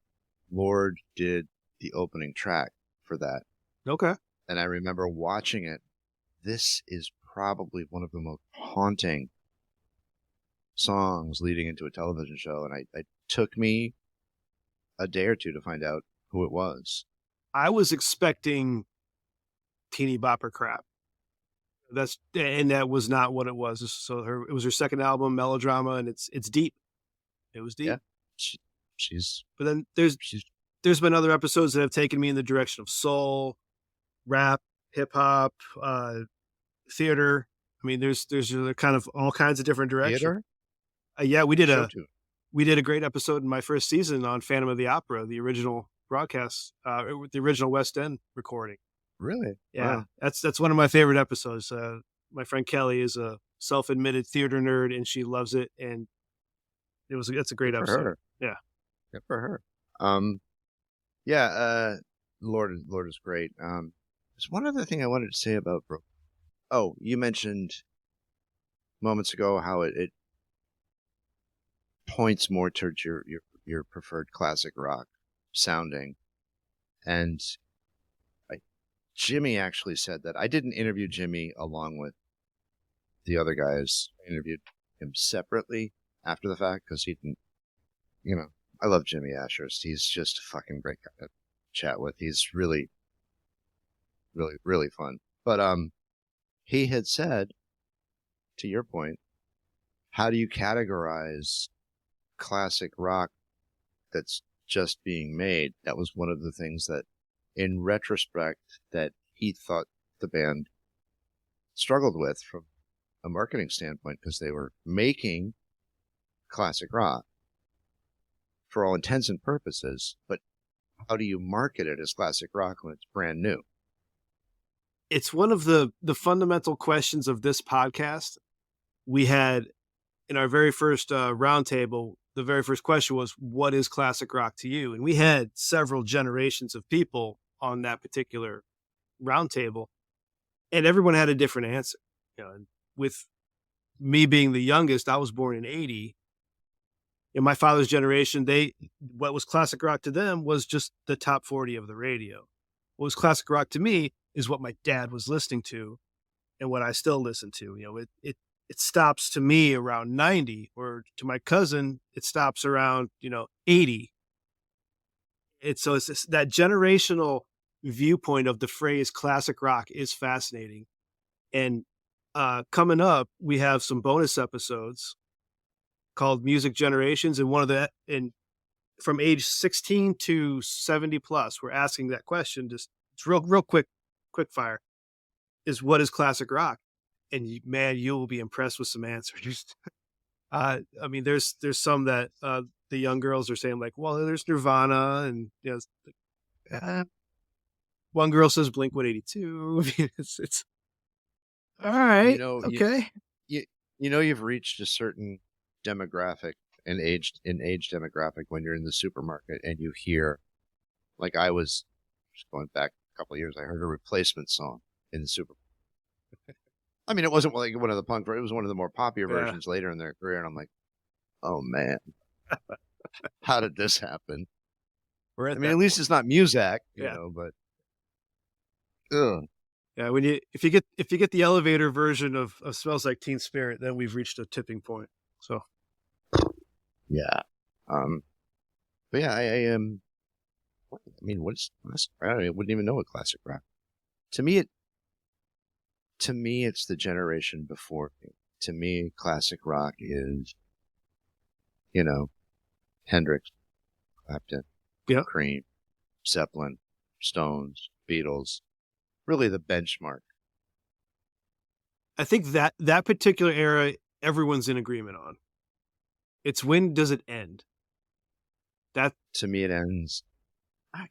Lord did the opening track for that. Okay. And I remember watching it. This is probably one of the most haunting songs leading into a television show, and it took me a day or two to find out who it was. I was expecting teeny bopper crap. That was not what it was. So it was her second album, Melodrama, and it's deep. It was deep. Yeah, she's. But then there's been other episodes that have taken me in the direction of soul, rap, hip hop, theater. I mean, there's kind of all kinds of different directions. Theater? Yeah, Show tune. we did a great episode in my first season on Phantom of the Opera, the original broadcast, the original West End recording. Really? Yeah, Wow. that's one of my favorite episodes. My friend Kelly is a self-admitted theater nerd, and she loves it. And that's a great Good for episode. her. Yeah. Good for her. Yeah, Lord is great. There's one other thing I wanted to say about Brooke. Oh, you mentioned moments ago how it points more towards your preferred classic rock sounding. And Jimmy actually said that. I didn't interview Jimmy along with the other guys. I interviewed him separately after the fact because he didn't, I love Jimmy Ashhurst. He's just a fucking great guy to chat with. He's really, really, really fun. But he had said, to your point, how do you categorize classic rock that's just being made? That was one of the things that, in retrospect, that he thought the band struggled with from a marketing standpoint, because they were making classic rock for all intents and purposes, but how do you market it as classic rock when it's brand new? It's one of the fundamental questions of this podcast. We had in our very first roundtable, the very first question was, what is classic rock to you? And we had several generations of people on that particular roundtable, and everyone had a different answer. And with me being the youngest, I was born in 80. In my father's generation, what was classic rock to them was just the top 40 of the radio. What was classic rock to me is what my dad was listening to and what I still listen to. It stops to me around 90, or to my cousin, it stops around, 80. It's that generational viewpoint of the phrase classic rock is fascinating. And coming up, we have some bonus episodes called Music Generations, and from age 16 to 70 plus, we're asking that question. It's real quick fire. Is what is classic rock? And you will be impressed with some answers. I mean, there's some that the young girls are saying, like, well, there's Nirvana, and one girl says Blink-182. It's all right. Okay. You've reached a certain demographic and age demographic when you're in the supermarket and you hear, like, I was just going back a couple of years, I heard a Replacement song in the supermarket. I mean, it wasn't like one of the punk, it was one of the more popular versions later in their career, and I'm like, oh man, how did this happen? At least it's not Muzak, but ugh. Yeah, if you get the elevator version of Smells Like Teen Spirit, then we've reached a tipping point. So yeah, but yeah, I am. I mean, what's classic? I wouldn't even know what classic rock. To me, it's the generation before me. To me, classic rock is, Hendrix, Clapton, Cream, Zeppelin, Stones, Beatles. Really the benchmark. I think that particular era, everyone's in agreement on. It's when does it end? That, to me, it ends.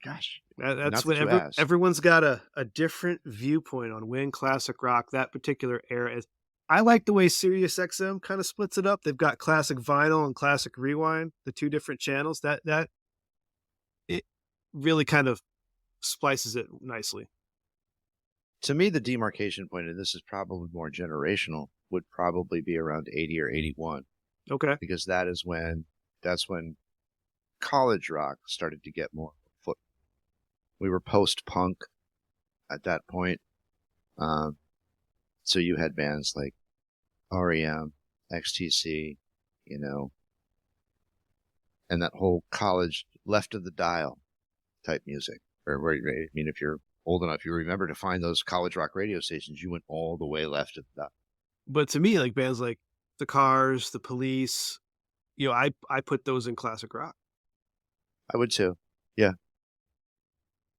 Gosh, that's when everyone's got a different viewpoint on when classic rock, that particular era is. I like the way Sirius XM kind of splits it up. They've got classic vinyl and classic rewind, the two different channels. That it really kind of splices it nicely. To me, the demarcation point, and this is probably more generational, would probably be around 80 or 81. Okay. Because that's when college rock started to get more foot. We were post-punk at that point. So you had bands like REM, XTC, and that whole college left of the dial type music. If you're old enough, you remember to find those college rock radio stations, you went all the way left of the dial. But to me, like bands like the Cars, the Police, I put those in classic rock. I would too. Yeah.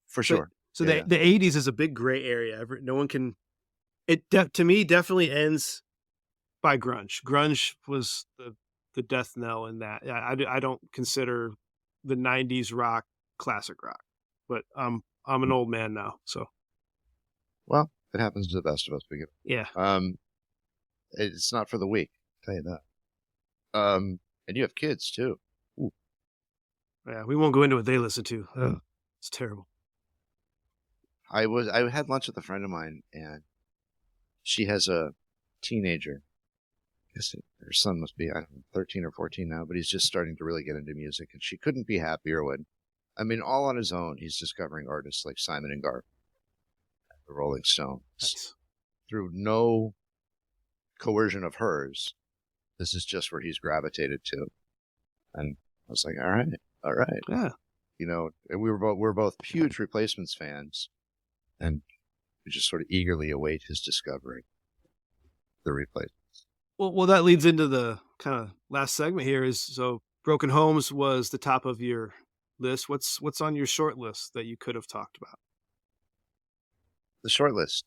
For sure. So the 80s is a big gray area. No one can To me definitely ends by grunge. Grunge was the death knell in that. I don't consider the 90s rock classic rock, but I'm an old man now, so Well, it happens to the best of us. yeah. It's not for the weak. I'll tell you that. And you have kids too. Ooh. Yeah, we won't go into what they listen to. Ugh, it's terrible. I had lunch with a friend of mine, and she has a teenager. I guess her son must be, I don't know, 13 or 14 now, but he's just starting to really get into music, and she couldn't be happier when, I mean, all on his own, he's discovering artists like Simon and Garfunkel, the Rolling Stones, Nice. through no coercion of hers. This is just where he's gravitated to, and I was like, all right, Yeah. you know. And we're both huge Replacements fans, and we just sort of eagerly await his discovery, the Replacements. Well, that leads into the kind of last segment here. Is so Broken Homes was the top of your list. What's on your short list that you could have talked about? The short list.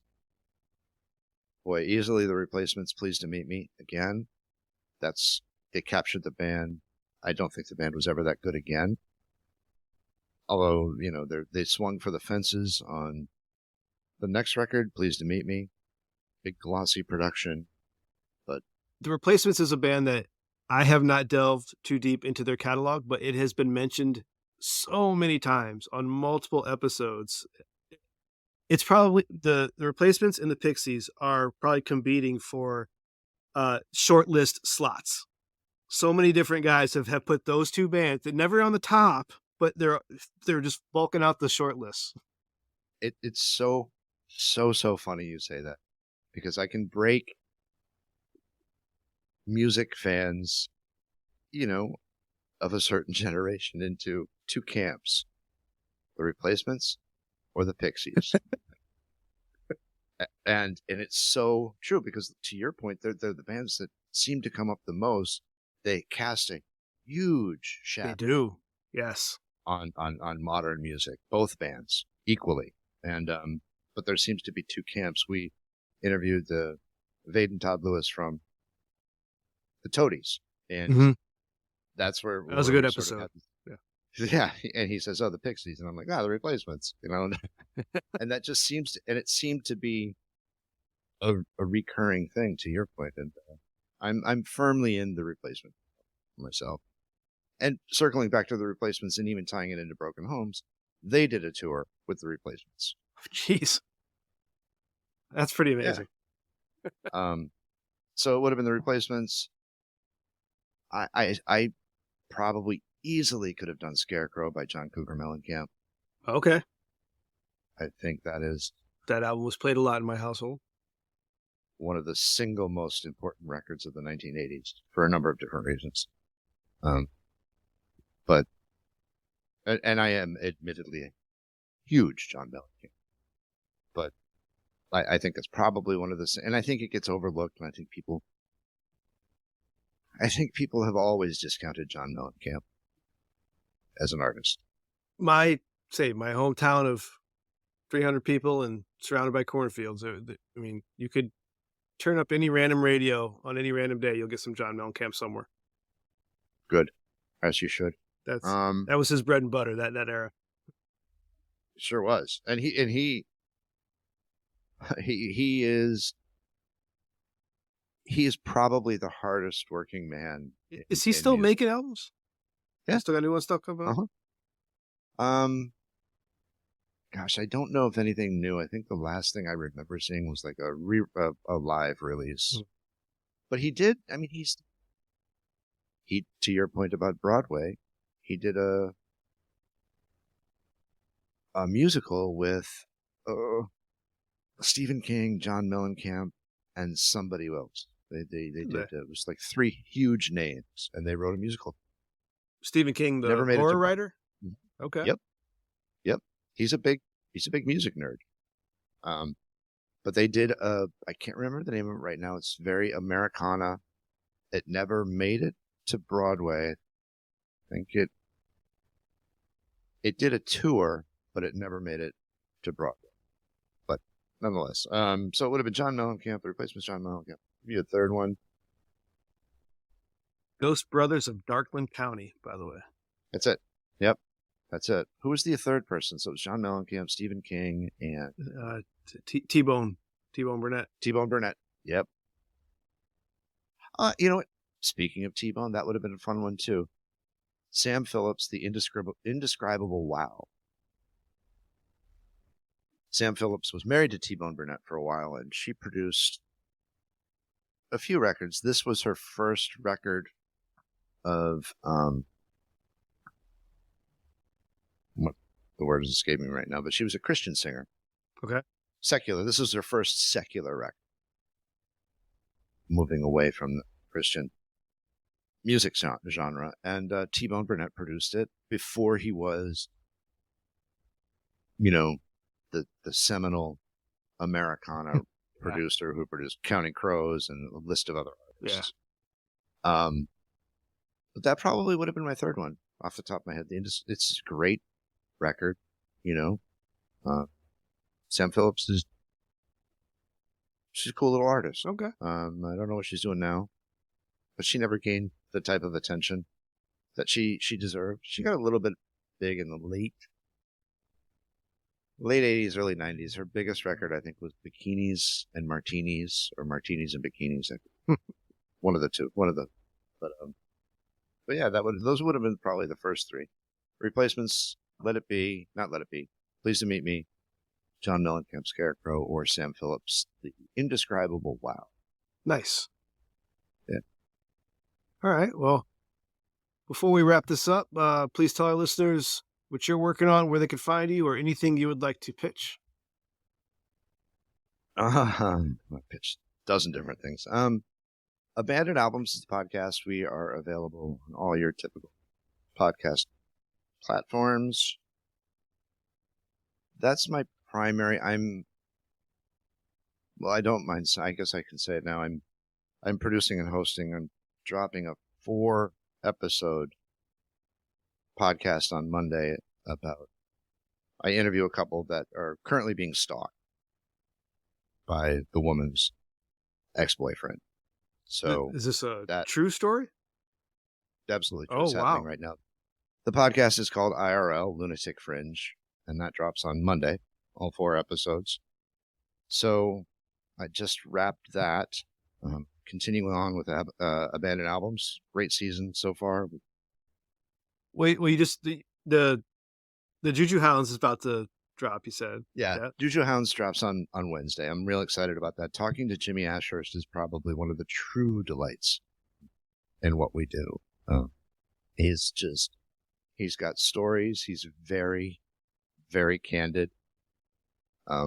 Boy, easily the Replacements, Pleased to Meet Me again. They captured the band. I don't think the band was ever that good again. Although, you know, they swung for the fences on the next record, Pleased to Meet Me. Big glossy production. But The Replacements is a band that I have not delved too deep into their catalog, but it has been mentioned so many times on multiple episodes. It's probably the Replacements and the Pixies are probably competing for short list slots. So many different guys have put those two bands that never on the top, but they're just bulking out the short list. it's so funny you say that, because I can break music fans, you know, of a certain generation into two camps: the Replacements or the Pixies. and it's so true, because to your point, they're the bands that seem to come up the most. They cast a huge shadow. They do, yes. On modern music, both bands equally. And but there seems to be two camps. We interviewed the Vade and Todd Lewis from the Toadies, and that's where That was a good episode. Yeah, and he says, "Oh, the Pixies," and I'm like, the Replacements," you know. And that just seems to, and it seemed to be a recurring thing, to your point. And I'm firmly in the Replacement myself. And circling back to the Replacements and even tying it into Broken Homes, they did a tour with the Replacements. Jeez, that's pretty amazing. Yeah. So it would have been the Replacements. I probably easily could have done Scarecrow by John Cougar Mellencamp. Okay. I think That album was played a lot in my household. One of the single most important records of the 1980s for a number of different reasons. But I am admittedly a huge John Mellencamp, but I think that's probably one of the, and I think it gets overlooked, and I think people have always discounted John Mellencamp as an artist. My hometown of 300 people and surrounded by cornfields. I mean, you could turn up any random radio on any random day, you'll get some John Mellencamp somewhere. Good, as you should. That was his bread and butter, that era. Sure was. And he is probably the hardest working man. Is he still making albums? Yeah. Still got new ones stuff coming out? Gosh, I don't know if anything new. I think the last thing I remember seeing was like a live release. But he did, I mean, he, to your point about Broadway, he did a musical with Stephen King, John Mellencamp, and somebody else. They did, it was like three huge names, and they wrote a musical. Stephen King, the horror writer? Okay. Yep. He's a big music nerd. But they did I can't remember the name of it right now. It's very Americana. It never made it to Broadway. I think it did a tour, but it never made it to Broadway. But nonetheless. So it would have been John Mellencamp. The replacement John Mellencamp. Give you a third one. Ghost Brothers of Darkland County, by the way. That's it. Yep. That's it. Who was the third person? So it was John Mellencamp, Stephen King, and T-Bone Burnett. T-Bone Burnett. Yep. You know what? Speaking of T-Bone, that would have been a fun one too. Sam Phillips, the indescribable wow. Sam Phillips was married to T-Bone Burnett for a while, and she produced a few records. This was her first record of what the word is escaping me right now, but she was a Christian singer. Okay. Secular. This was her first secular record. Moving away from the Christian music genre. And T-Bone Burnett produced it before he was, the seminal Americana producer who produced Counting Crows and a list of other artists. Yeah. But that probably would have been my third one off the top of my head. It's a great record, Sam Phillips she's a cool little artist. Okay. I don't know what she's doing now, but she never gained the type of attention that she deserved. She got a little bit big in the late 80s, early 90s. Her biggest record, I think, was Bikinis and Martinis, or Martinis and Bikinis. One of the two. But yeah, those would have been probably the first three. Replacements: Not Let It Be, Pleased to Meet Me, John Mellencamp, Scarecrow, or Sam Phillips, the indescribable wow. Nice. Yeah. All right. Well, before we wrap this up, please tell our listeners what you're working on, where they can find you, or anything you would like to pitch. I pitched a dozen different things. Abandoned Albums is the podcast. We are available on all your typical podcast platforms. That's my primary. I don't mind. I guess I can say it now. I'm producing and hosting. I'm dropping a 4-episode podcast on Monday I interview a couple that are currently being stalked by the woman's ex-boyfriend. So is this a true story? Absolutely true. It's happening right now. The podcast is called IRL, Lunatic Fringe, and that drops on Monday, all 4 episodes. So I just wrapped that. Continuing on with Abandoned Albums. Great season so far. Wait, well, you just the Juju Hounds is about to drop, you said. Yeah. Juju Hounds drops on Wednesday. I'm real excited about that. Talking to Jimmy Ashhurst is probably one of the true delights in what we do. He's got stories. He's very, very candid. I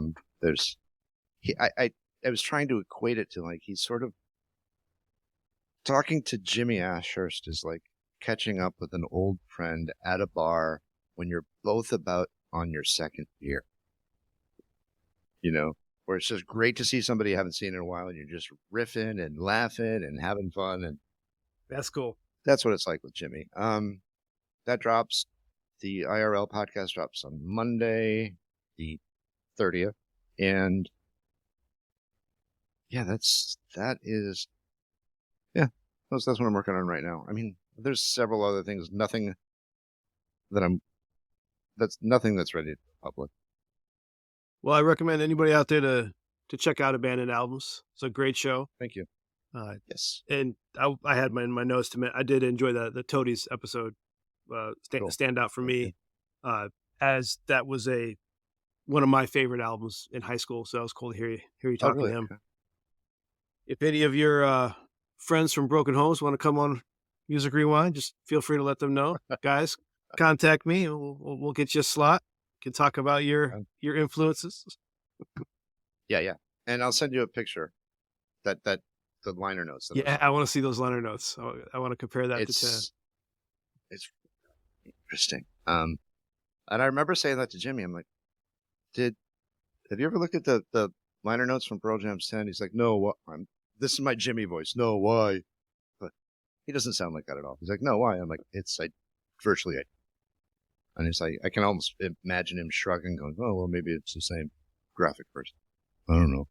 was trying to equate it to, like, he's sort of talking to Jimmy Ashhurst is like catching up with an old friend at a bar when you're both about on your second beer. Where it's just great to see somebody you haven't seen in a while, and you're just riffing and laughing and having fun. And that's cool. That's what it's like with Jimmy. That drops. The IRL podcast drops on Monday, the 30th. And yeah, that's what I'm working on right now. I mean, there's several other things, nothing that's ready to go public. Well, I recommend anybody out there to check out Abandoned Albums. It's a great show. Thank you. Yes. And I had in my notes to admit, I did enjoy the Toadies episode. Stand out for me, as that was one of my favorite albums in high school. So it was cool to hear you talk to him. Okay. If any of your friends from Broken Homes want to come on Music Rewind, just feel free to let them know. Guys, contact me. We'll get you a slot. Can talk about your influences. Yeah. And I'll send you a picture that the liner notes. I want to see those liner notes. I want to compare that to 10. It's interesting. And I remember saying that to Jimmy. I'm like, have you ever looked at the liner notes from Pearl Jam's 10? He's like, no, this is my Jimmy voice. No, why? But he doesn't sound like that at all. He's like, no, why? I'm like, virtually. And he's like, I can almost imagine him shrugging, going, oh, well, maybe it's the same graphic person. I don't know.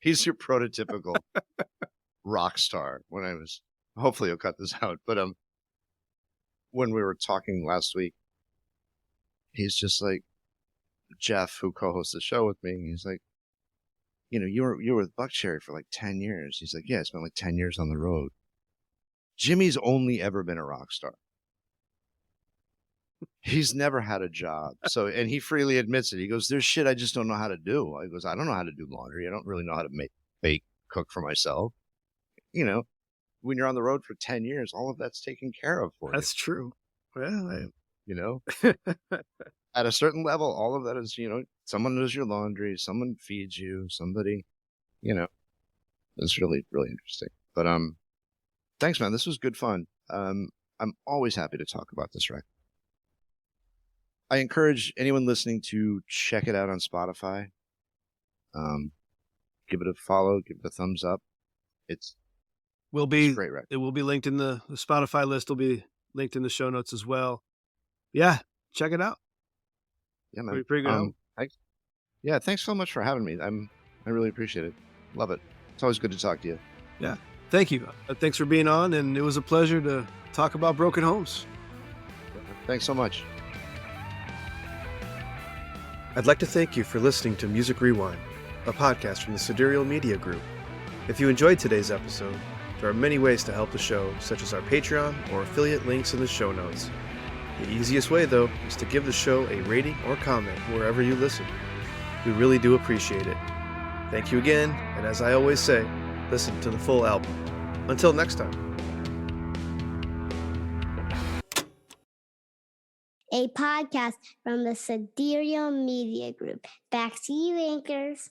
He's your prototypical rock star. Hopefully he'll cut this out, but when we were talking last week, he's just like, Jeff, who co-hosts the show with me, he's like, you were with Buckcherry for like 10 years. He's like, yeah, I spent like 10 years on the road. Jimmy's only ever been a rock star. He's never had a job. So, and he freely admits it. He goes, there's shit I just don't know how to do. He goes, I don't know how to do laundry. I don't really know how to bake, cook for myself. When you're on the road for 10 years, all of that's taken care of for you. That's true. Well, At a certain level, all of that is, someone does your laundry, someone feeds you, somebody, it's really, really interesting. But, thanks, man. This was good fun. I'm always happy to talk about this record. I encourage anyone listening to check it out on Spotify. Give it a follow, give it a thumbs up. It's a great record. It will be linked in the Spotify list. Will be linked in the show notes as well. Yeah, check it out. Yeah, man. Pretty good album. Thanks so much for having me. I really appreciate it. Love it. It's always good to talk to you. Yeah, thank you. Thanks for being on, and it was a pleasure to talk about Broken Homes. Thanks so much. I'd like to thank you for listening to Music Rewind, a podcast from the Sidereal Media Group. If you enjoyed today's episode, there are many ways to help the show, such as our Patreon or affiliate links in the show notes. The easiest way, though, is to give the show a rating or comment wherever you listen. We really do appreciate it. Thank you again, and as I always say, listen to the full album. Until next time. A podcast from the Sidereal Media Group. Back to you, anchors.